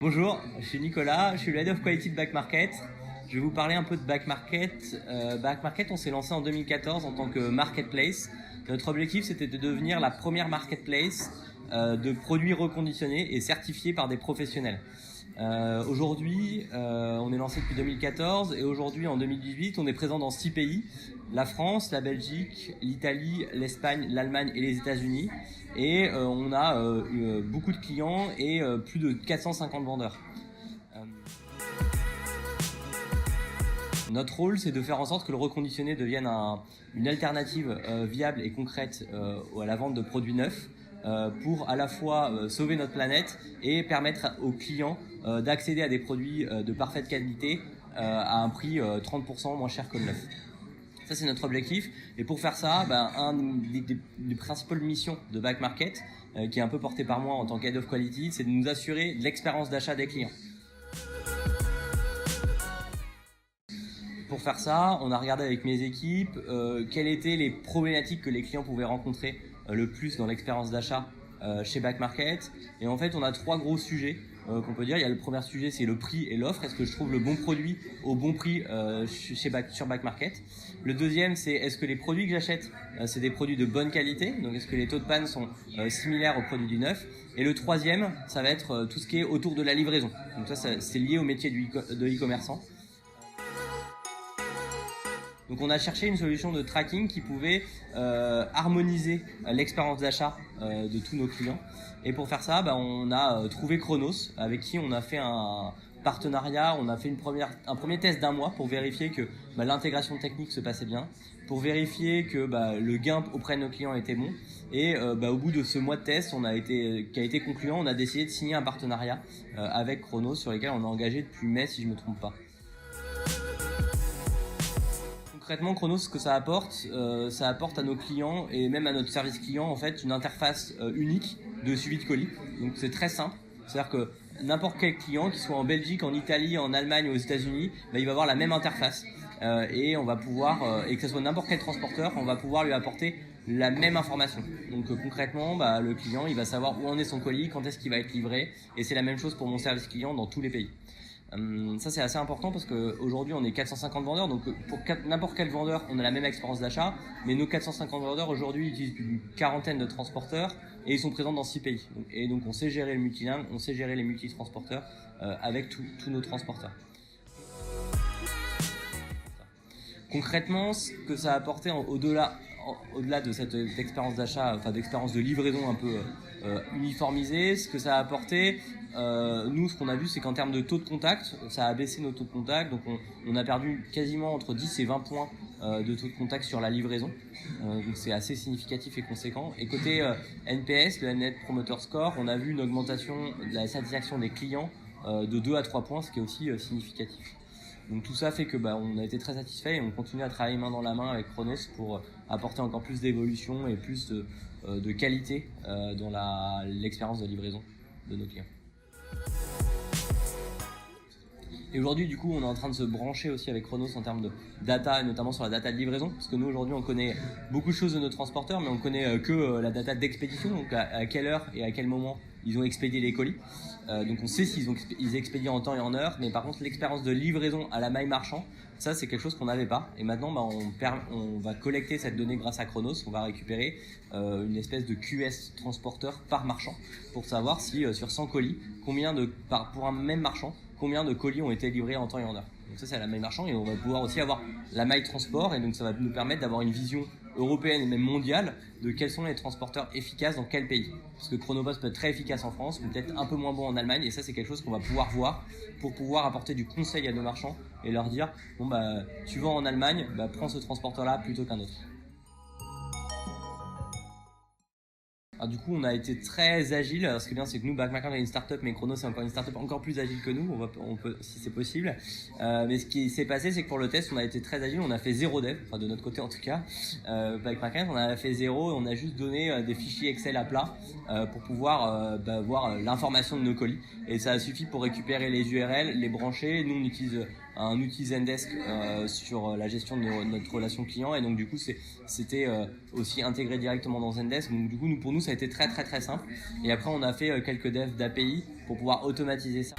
Bonjour, je suis Nicolas, je suis le Head of Quality de Back Market. Je vais vous parler un peu de Back Market. Back Market, on s'est lancé en 2014 en tant que marketplace. Notre objectif, c'était de devenir la première marketplace de produits reconditionnés et certifiés par des professionnels. Aujourd'hui, on est lancé depuis 2014 et aujourd'hui, en 2018, on est présent dans 6 pays. La France, la Belgique, l'Italie, l'Espagne, l'Allemagne et les États-Unis. Et on a beaucoup de clients et plus de 450 vendeurs. Notre rôle, c'est de faire en sorte que le reconditionné devienne une alternative viable et concrète à la vente de produits neufs pour à la fois sauver notre planète et permettre aux clients d'accéder à des produits de parfaite qualité à un prix 30% moins cher que le neuf. Ça, c'est notre objectif. Et pour faire ça, une des principales missions de Back Market, qui est un peu portée par moi en tant qu'Head of Quality, c'est de nous assurer de l'expérience d'achat des clients. Pour faire ça, on a regardé avec mes équipes quelles étaient les problématiques que les clients pouvaient rencontrer le plus dans l'expérience d'achat chez Back Market. Et en fait, on a 3 gros sujets qu'on peut dire. Il y a le premier sujet, c'est le prix et l'offre. Est-ce que je trouve le bon produit au bon prix sur Back Market? Le deuxième, c'est est-ce que les produits que j'achète, c'est des produits de bonne qualité? Donc, est-ce que les taux de panne sont similaires aux produits du neuf? Et le troisième, ça va être tout ce qui est autour de la livraison. Donc ça c'est lié au métier de e-commerçant. Donc on a cherché une solution de tracking qui pouvait harmoniser l'expérience d'achat de tous nos clients. Et pour faire ça, on a trouvé Chronos, avec qui on a fait un partenariat. On a fait un premier test d'1 mois pour vérifier que l'intégration technique se passait bien, pour vérifier que le gain auprès de nos clients était bon. Et au bout de ce mois de test qui a été concluant, on a décidé de signer un partenariat avec Chronos sur lequel on est engagé depuis mai, si je ne me trompe pas. Concrètement, Chronos, ce que ça apporte à nos clients et même à notre service client, en fait, une interface unique de suivi de colis. Donc c'est très simple, c'est-à-dire que n'importe quel client, qu'il soit en Belgique, en Italie, en Allemagne ou aux États-Unis, il va avoir la même interface et on va pouvoir, et que ce soit n'importe quel transporteur, on va pouvoir lui apporter la même information. Donc concrètement, le client, il va savoir où en est son colis, quand est-ce qu'il va être livré, et c'est la même chose pour mon service client dans tous les pays. Ça c'est assez important parce qu'aujourd'hui on est 450 vendeurs, donc pour n'importe quel vendeur on a la même expérience d'achat, mais nos 450 vendeurs aujourd'hui utilisent une quarantaine de transporteurs et ils sont présents dans 6 pays. Et donc on sait gérer le multilingue, on sait gérer les multitransporteurs avec tous nos transporteurs. Concrètement, ce que ça a apporté au-delà de cette expérience d'achat, enfin d'expérience de livraison un peu uniformisée, ce que ça a apporté, nous ce qu'on a vu c'est qu'en termes de taux de contact, ça a baissé nos taux de contact, donc on a perdu quasiment entre 10 et 20 points de taux de contact sur la livraison, donc c'est assez significatif et conséquent. Et côté NPS, le Net Promoter Score, on a vu une augmentation de la satisfaction des clients de 2 à 3 points, ce qui est aussi significatif. Donc tout ça fait que on a été très satisfait et on continue à travailler main dans la main avec Chronos pour apporter encore plus d'évolution et plus de qualité dans l'expérience de livraison de nos clients. Et aujourd'hui, du coup, on est en train de se brancher aussi avec Chronos en termes de data, et notamment sur la data de livraison, parce que nous, aujourd'hui, on connaît beaucoup de choses de nos transporteurs, mais on connaît que la data d'expédition, donc à quelle heure et à quel moment ils ont expédié les colis. Donc on sait s'ils expédient en temps et en heure, mais par contre, l'expérience de livraison à la maille marchand, ça, c'est quelque chose qu'on n'avait pas. Et maintenant, on va collecter cette donnée grâce à Chronos. On va récupérer une espèce de QS transporteur par marchand pour savoir si sur 100 colis, pour un même marchand, combien de colis ont été livrés en temps et en heure. Donc ça c'est à la maille marchand et on va pouvoir aussi avoir la maille transport et donc ça va nous permettre d'avoir une vision européenne et même mondiale de quels sont les transporteurs efficaces dans quel pays. Parce que Chronopost peut être très efficace en France, mais peut-être un peu moins bon en Allemagne et ça c'est quelque chose qu'on va pouvoir voir pour pouvoir apporter du conseil à nos marchands et leur dire tu vas en Allemagne, prends ce transporteur là plutôt qu'un autre. Alors du coup, on a été très agile. Alors, ce qui est bien, c'est que nous, Back Market, on est une startup, mais Chronos, c'est encore une startup encore plus agile que nous. On peut, si c'est possible. Mais ce qui s'est passé, c'est que pour le test, on a été très agile. On a fait 0 dev, enfin de notre côté en tout cas. Back Market, on a fait 0 et on a juste donné des fichiers Excel à plat pour pouvoir voir l'information de nos colis. Et ça a suffi pour récupérer les URL, les brancher. Nous, on utilise un outil Zendesk sur la gestion de notre relation client, et donc du coup c'était aussi intégré directement dans Zendesk. Donc du coup pour nous ça a été très très très simple, et après on a fait quelques devs d'API pour pouvoir automatiser ça.